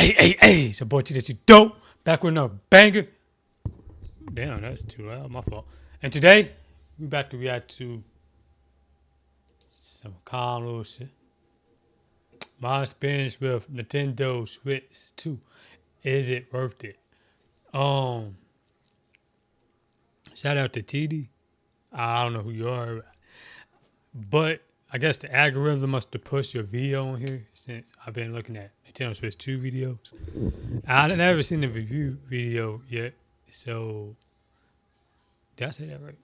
Hey, it's your boy Tjay2dope, back with another banger. Damn, that's too loud, my fault. And today, we about to react to some calm little shit. My experience with Nintendo Switch 2. Is it worth it? Um, Shout out to TD. I don't know who you are, but I guess the algorithm must have pushed your video on here since I've been looking at Nintendo Switch 2 videos. I've never seen the review video yet, so did I say that right?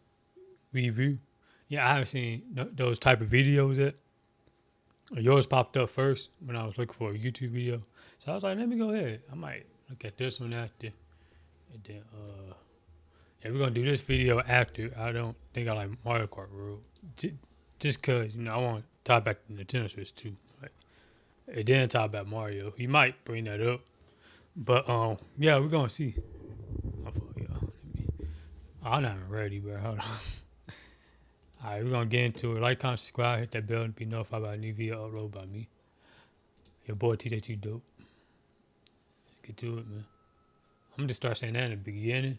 Review? Yeah, I haven't seen those type of videos yet. Yours popped up first when I was looking for a YouTube video, so I was like, let me go ahead. I might look at this one after, and then yeah, we're gonna do this video after. I don't think I like Mario Kart World, just cause I want to talk about the Nintendo Switch 2. Like, it didn't talk about Mario. He might bring that up, but yeah, we're gonna see. My fault, y'all. I'm not even ready, bro. Hold on. All right, we're going to get into it. Like, comment, subscribe, hit that bell to be notified about a new video uploaded by me. Your boy, Tjay2dope. Let's get to it, man. I'm going to just start saying that in the beginning.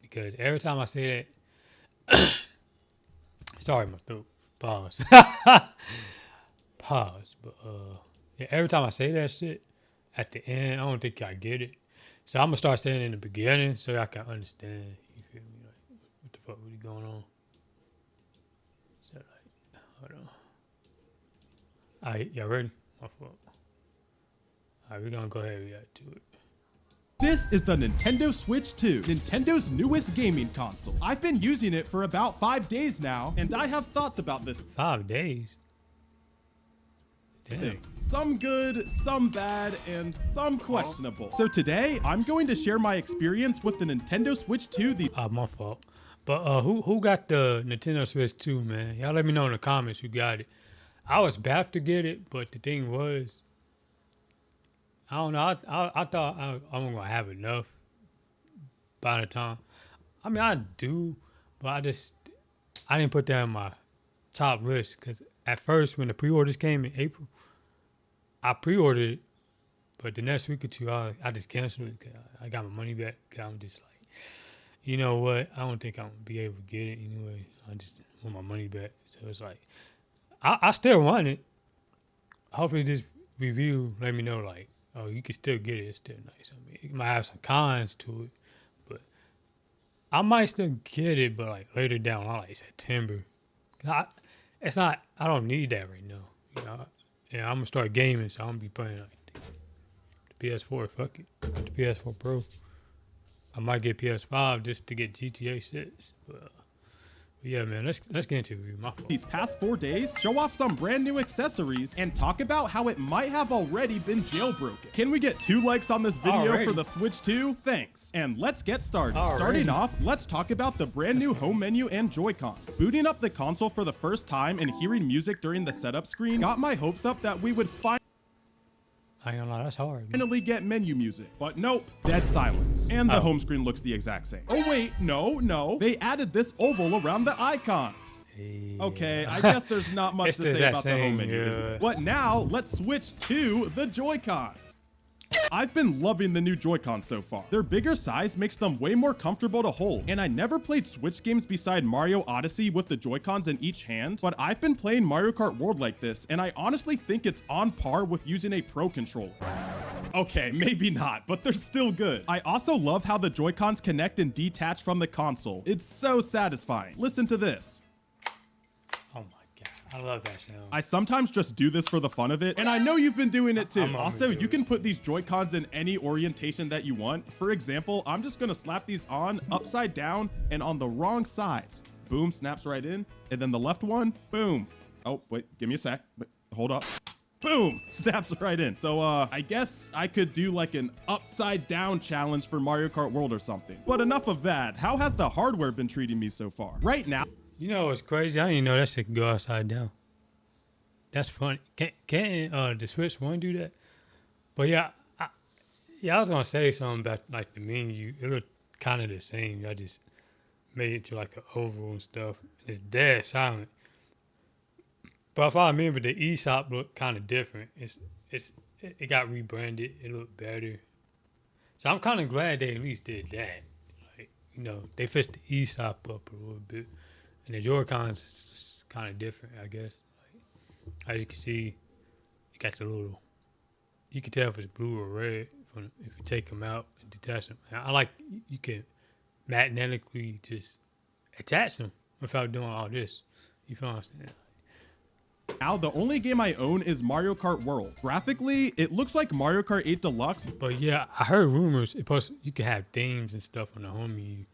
Because every time I say that... Sorry, my throat. Pause. Pause. But, yeah, every time I say that shit, at the end, I don't think I get it. So I'm going to start saying it in the beginning so I can understand. You feel me? Like, what the fuck really going on? So, like, hold on. All right, y'all ready? My fault. All right, we're gonna go ahead and react to it. This is the Nintendo Switch 2, Nintendo's newest gaming console. I've been using it for about 5 days now, and I have thoughts about this 5 days? Damn. thing. Some good, some bad, and some questionable. So today, I'm going to share my experience with the Nintendo Switch 2. My fault. But who got the Nintendo Switch 2, man? Y'all let me know in the comments who got it. I was about to get it, but the thing was, I don't know. I thought I wasn't gonna have enough by the time. I mean, I do, but I didn't put that on my top list because at first when the pre-orders came in April, I pre-ordered it, but the next week or two I just canceled it because I got my money back. Cause I'm just like, you know what? I don't think I'm gonna be able to get it anyway. I just want my money back. So it's like, I still want it. Hopefully this review let me know like, oh, you can still get it. It's still nice. I mean, it might have some cons to it, but I might still get it, but like later down the line, like September. I don't need that right now. You know, yeah, I'm gonna start gaming, so I'm gonna be playing like the PS4. Fuck it, the PS4 Pro. I might get PS5 just to get GTA 6. But yeah, man, let's get into it. My fault. These past 4 days, show off some brand new accessories, and talk about how it might have already been jailbroken. Can we get 2 likes on this video for the Switch 2? Thanks. And let's get started. Starting off, let's talk about the brand new home menu and Joy-Cons. Booting up the console for the first time and hearing music during the setup screen got my hopes up that we would I ain't gonna lie, that's hard. finally get menu music, but nope, dead silence. And the home screen looks the exact same. Oh wait, no, they added this oval around the icons. Hey. Okay, I guess there's not much to say about the home menu, is there? Yeah. But now, let's switch to the Joy-Cons. I've been loving the new Joy-Cons so far. Their bigger size makes them way more comfortable to hold, and I never played Switch games beside Mario Odyssey with the Joy-Cons in each hand, but I've been playing Mario Kart World like this, and I honestly think it's on par with using a Pro controller. Okay, maybe not, but they're still good. I also love how the Joy-Cons connect and detach from the console. It's so satisfying. Listen to this. Oh my god, I love that sound. I sometimes just do this for the fun of it, and I know you've been doing it too. Also, you can put these Joy-Cons in any orientation that you want. For example, I'm just gonna slap these on upside down and on the wrong sides. Boom, snaps right in. And then the left one, boom. Oh, wait, give me a sec. Hold up. Boom, snaps right in. So I guess I could do like an upside down challenge for Mario Kart World or something. But enough of that. How has the hardware been treating me so far? Right now, You know what's crazy? I didn't even know that shit can go upside down. That's funny. Can't the Switch 1 do that? But yeah, I was gonna say something about like the menu. It looked kind of the same. I just made it to like an oval and stuff. It's dead silent. But if I remember, the eShop looked kind of different. it got rebranded. It looked better. So I'm kind of glad they at least did that. Like, you know, they fixed the E-stop up a little bit. And the Joy-Cons kind of different, I guess. Like, as you can see, it got the little, you can tell if it's blue or red if you take them out and detach them. I like, you can magnetically just attach them without doing all this. You feel what I'm saying? Now, the only game I own is Mario Kart World. Graphically, it looks like Mario Kart 8 Deluxe. But yeah, I heard rumors you could have themes and stuff on the home menu.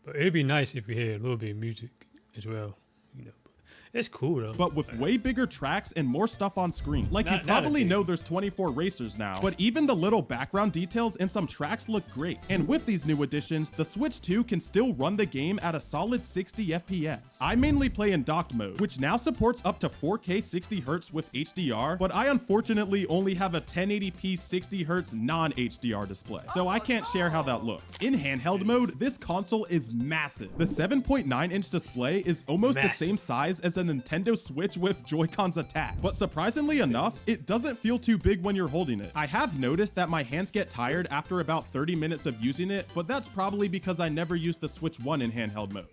But it'd be nice if we hear a little bit of music as well. You know, but it's cool though. But with way bigger tracks and more stuff on screen. Like, you probably know there's 24 racers now, but even the little background details in some tracks look great. And with these new additions, the Switch 2 can still run the game at a solid 60 FPS. I mainly play in docked mode, which now supports up to 4K 60Hz with HDR, but I unfortunately only have a 1080p 60Hz non-HDR display, so I can't share how that looks. In handheld mode, this console is massive. The 7.9-inch display is almost the same size as a Nintendo Switch with Joy-Cons attached, but surprisingly enough, it doesn't feel too big when you're holding it. I have noticed that my hands get tired after about 30 minutes of using it, but that's probably because I never used the Switch 1 in handheld mode.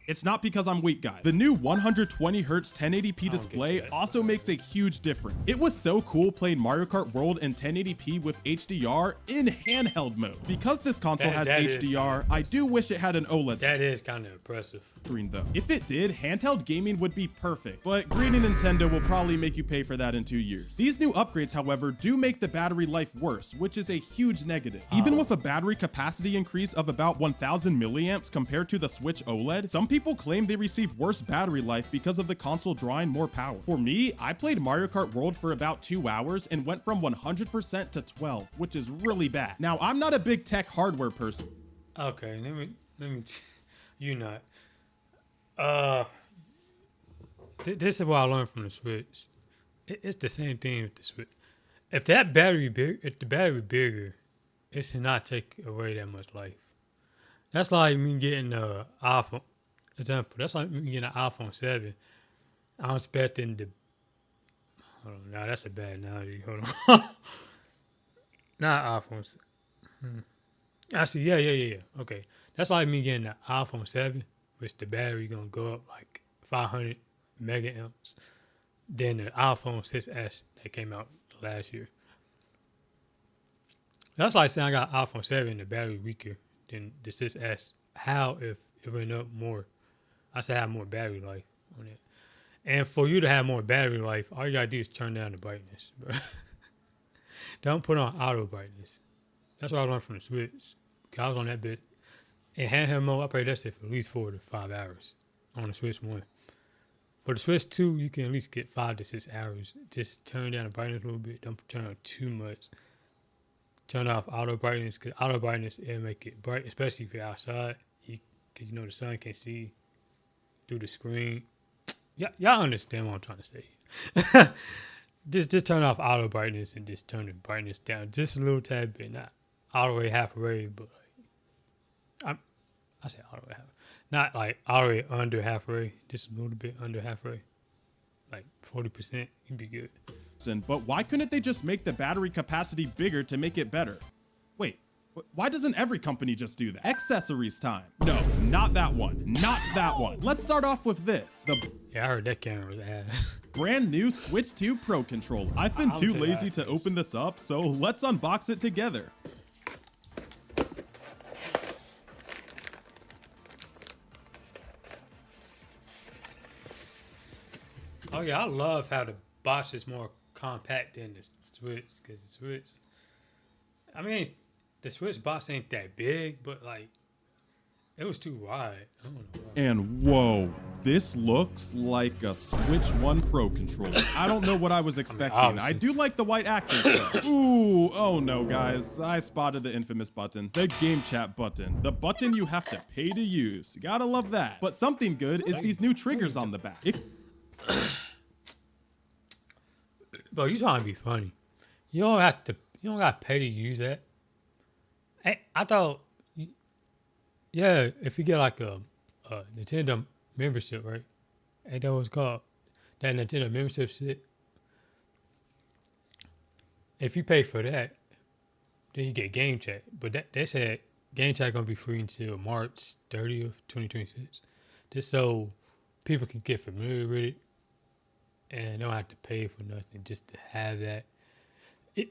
It's not because I'm weak, guys. The new 120Hz 1080p display also makes a huge difference. It was so cool playing Mario Kart World in 1080p with HDR in handheld mode. Because this console has HDR, I do wish it had an OLED. That is kind of impressive. Screen though. If it did, handheld gaming would be perfect, but greedy Nintendo will probably make you pay for that in 2 years. These new upgrades, however, do make the battery life worse, which is a huge negative. Even with a battery capacity increase of about 1000 milliamps compared to the Switch OLED, some people claim they receive worse battery life because of the console drawing more power. For me, I played Mario Kart World for about 2 hours and went from 100% to 12, which is really bad. Now, I'm not a big tech hardware person. Okay, let me, you not. This is what I learned from the Switch. It's the same thing with the Switch. If the battery bigger, it should not take away that much life. That's like me getting an iPhone. Example. That's like me getting an iPhone 7. I'm expecting the. Hold on, now that's a bad analogy. Hold on. Not iPhones. I see. Yeah. Okay, that's like me getting an iPhone 7, which the battery gonna go up like 500 megaamps. Then the iPhone 6S that came out last year. That's like saying I got an iPhone 7 and the battery weaker than the 6S. How if it went up more? I said have more battery life on it. And for you to have more battery life, all you gotta do is turn down the brightness, bro. Don't put on auto brightness. That's what I learned from the Switch. I was on that bit. In handheld mode, I played that shit for at least 4 to 5 hours on the Switch 1. For the Switch 2, you can at least get 5 to 6 hours. Just turn down the brightness a little bit. Don't turn on too much. Turn off auto brightness, because auto brightness, it'll make it bright, especially if you're outside. Because you know the sun can see through the screen. Y'all understand what I'm trying to say. Just turn off auto brightness and just turn the brightness down just a little tad bit. Not all the way halfway, but like, I say all the way halfway. Not like all the way under halfway, just a little bit under halfway. Like 40%, you'd be good. But why couldn't they just make the battery capacity bigger to make it better? Wait, why doesn't every company just do that? Accessories time. No, not that one. Not that one. Let's start off with this. Yeah, I heard that camera was ass. Brand new Switch 2 Pro controller. I've been too lazy to open this up, so let's unbox it together. Oh yeah, I love how the box is more compact than the Switch, because the Switch, I mean, the Switch box ain't that big, but like, it was too wide. I don't know why. And whoa, this looks like a Switch 1 Pro controller. I don't know what I was expecting. I do like the white accents though. Ooh, oh no guys, I spotted the infamous button. The game chat button. The button you have to pay to use. Gotta love that. But something good is these new triggers on the back. Bro, you trying to be funny. You don't gotta pay to use that. Hey, I thought, yeah, if you get like a Nintendo membership, right? Ain't that what it's called? That Nintendo membership shit. if you pay for that, then you get game chat. But they said game chat gonna be free until March 30th, 2026. Just so people can get familiar with it and don't have to pay for nothing just to have that.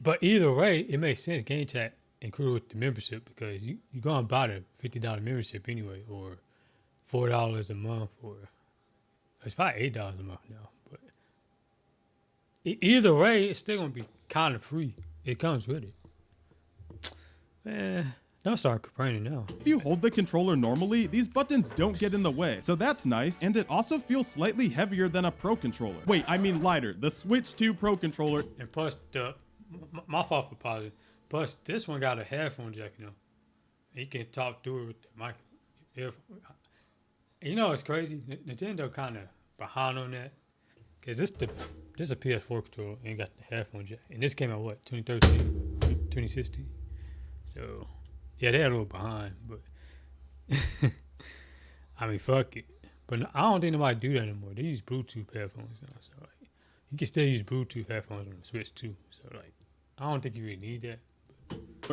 But either way, it makes sense. Game chat included with the membership because you're gonna buy the $50 membership anyway, or $4 a month, or it's probably $8 a month now. But either way, it's still gonna be kind of free. It comes with it. Man, don't start complaining now. If you hold the controller normally, these buttons don't get in the way, so that's nice, and it also feels slightly heavier than a Pro controller. Wait, I mean lighter. The Switch 2 Pro controller. And plus, my fault for pausing. Plus, this one got a headphone jack, you know. You can talk through it with the mic. You know, it's crazy. Nintendo kind of behind on that. Because this a PS4 controller and got the headphone jack. And this came out, what, 2013, 2016? So, yeah, they're a little behind. But, I mean, fuck it. But I don't think nobody do that anymore. They use Bluetooth headphones now. So, like, you can still use Bluetooth headphones on the Switch, too. So, like, I don't think you really need that.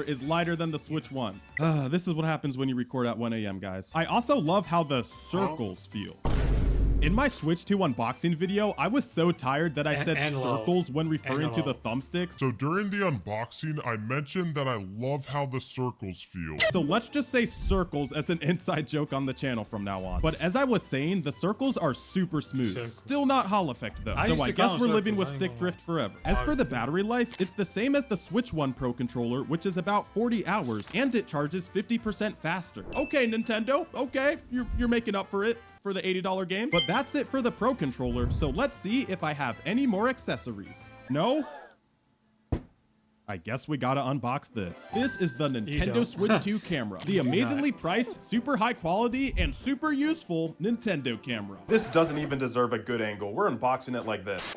Is lighter than the Switch ones. This is what happens when you record at 1 a.m. guys. I also love how the circles feel. In my Switch 2 unboxing video, I was so tired that I said circles when referring to the thumbsticks. So during the unboxing, I mentioned that I love how the circles feel. So let's just say circles as an inside joke on the channel from now on. But as I was saying, the circles are super smooth. Still not Hall effect though. So I guess we're living with stick drift forever. As for the battery life, it's the same as the Switch 1 Pro controller, which is about 40 hours, and it charges 50% faster. Okay, Nintendo, okay, you're making up for it for the $80 game. But that's it for the Pro controller, so let's see if I have any more accessories. No? I guess we gotta unbox this. This is the Nintendo Switch 2 camera. The amazingly priced, super high quality, and super useful Nintendo camera. This doesn't even deserve a good angle. We're unboxing it like this.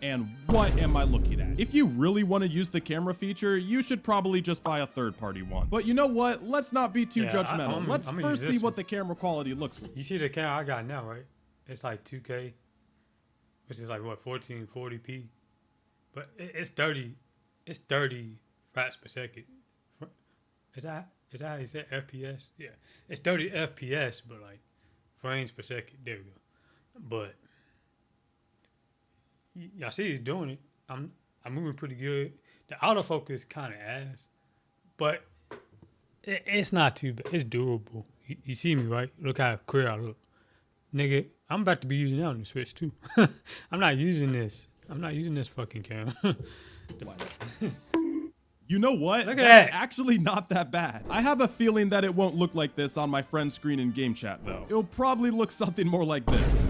And what am I looking at? If you really want to use the camera feature, you should probably just buy a third-party one. But you know what? Let's not be too judgmental. Let's first see what the camera quality looks like. You see the camera I got now, right? It's like 2K, which is like what, 1440p. But it's 30 frames per second. Is that FPS? Yeah, it's 30 FPS, but like frames per second. There we go. But y'all see he's doing it. I'm moving pretty good. The autofocus kind of ass, but it's not too bad. It's doable. You see me, right? Look how clear I look. Nigga, I'm about to be using that on the Switch too. I'm not using this fucking camera. You know what? Look at That's that. actually not that bad. I have a feeling that it won't look like this on my friend's screen in game chat though. It'll probably look something more like this.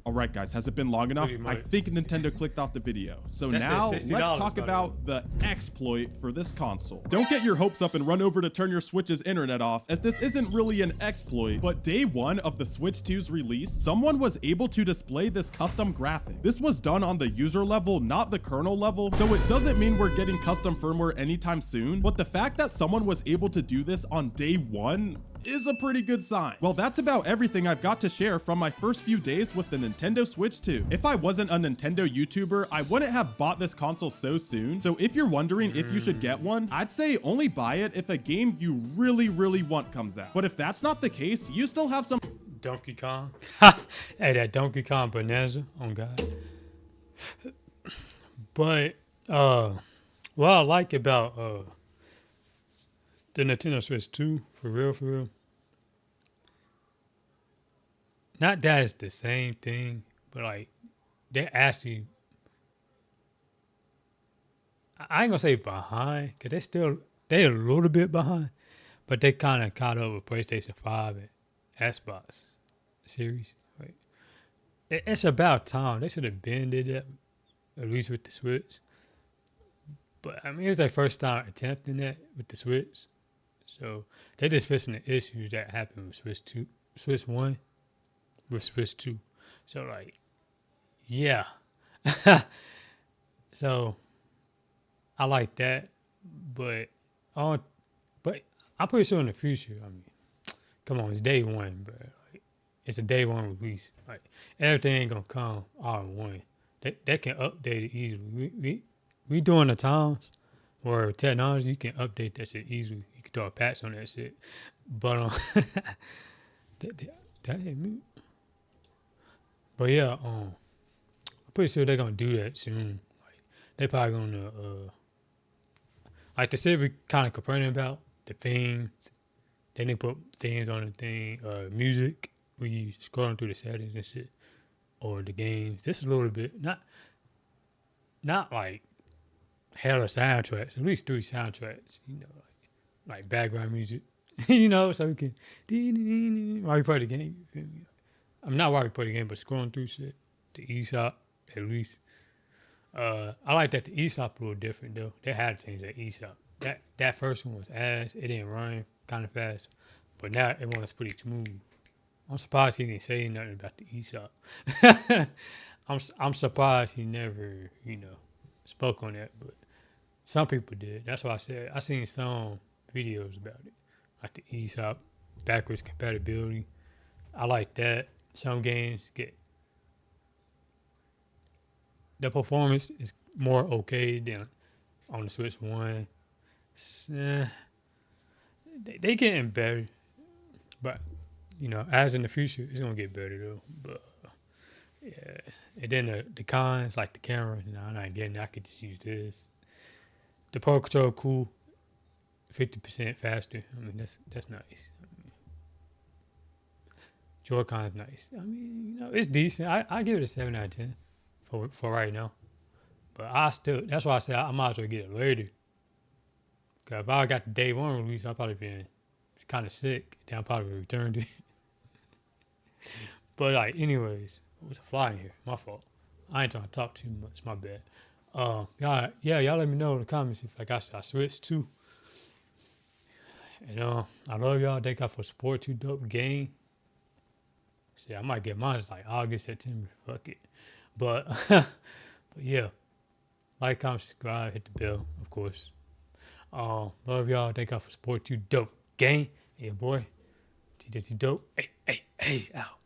Alright guys, has it been long enough? I think Nintendo clicked off the video. So now, let's talk about the exploit for this console. Don't get your hopes up and run over to turn your Switch's internet off, as this isn't really an exploit, but day one of the Switch 2's release, someone was able to display this custom graphic. This was done on the user level, not the kernel level, so it doesn't mean we're getting custom firmware anytime soon, but the fact that someone was able to do this on day one is a pretty good sign. Well, that's about everything I've got to share from my first few days with the Nintendo Switch 2. If I wasn't a Nintendo YouTuber, I wouldn't have bought this console so soon. So if you're wondering if you should get one, I'd say only buy it if a game you really want comes out. But if that's not the case, you still have some Donkey Kong. Hey, that Donkey Kong Bonanza. Oh God. But what I like about the Nintendo Switch 2, for real. Not that it's the same thing, but like they're actually, I ain't gonna say behind, cause they're a little bit behind, but they kind of caught up with PlayStation 5 and Xbox series. Right? It's about time. They should have been did that, at least with the Switch. But I mean, it was their first time attempting that with the Switch. So they just fixing the issues that happened with Switch 1 with Switch 2. So like, yeah. So I like that, but I'm pretty sure in the future, I mean, come on, it's day one, bro. Like, it's a day one release. Like everything ain't gonna come all in one. They can update it easily. We doing the times where technology you can update that shit easily. You can throw a patch on that shit. But that hit me. But yeah, I'm pretty sure they're gonna do that soon. Like they probably gonna like the shit we kind of complaining about the themes. Then they put things on the thing, music when you scrolling through the settings and shit, or the games. Just a little bit, not like hella soundtracks. At least 3 soundtracks, you know, like background music, you know, so we can while we play the game. You feel me? I'm not while we play the game, but scrolling through shit. The eShop, at least. I like that the eShop a little different though. They had to change that eShop. That first one was ass. It didn't run kind of fast, but now everyone's pretty smooth. I'm surprised he didn't say nothing about the eShop. I'm surprised he never, you know, spoke on that, but some people did. That's why I said I seen some videos about it, like the eShop backwards compatibility. I like that. Some games get the performance is more okay than on the Switch One. They getting better, but you know, as in the future, it's gonna get better though. But yeah, and then the cons like the camera. No, I'm not getting. I could just use this. The Pro Control cool, 50% faster. I mean that's nice. Joy-Con's nice. I mean, you know, it's decent. I give it a 7 out of 10 for right now. But that's why I said I might as well get it later. Cause if I got the day one release, I'll probably been kind of sick. Then I'll probably returned it. But like, anyways, it was a fly in here. My fault. I ain't trying to talk too much. My bad. Y'all let me know in the comments if like I switched too. And I love y'all. Thank y'all for support. Tjay2dope game. Shit, I might get mine like August, September. Fuck it. But but yeah. Like, comment, subscribe, hit the bell, of course. Love y'all. Thank y'all for support. Tjay2dope gang. Yeah, boy. Tjay2dope. Hey, out.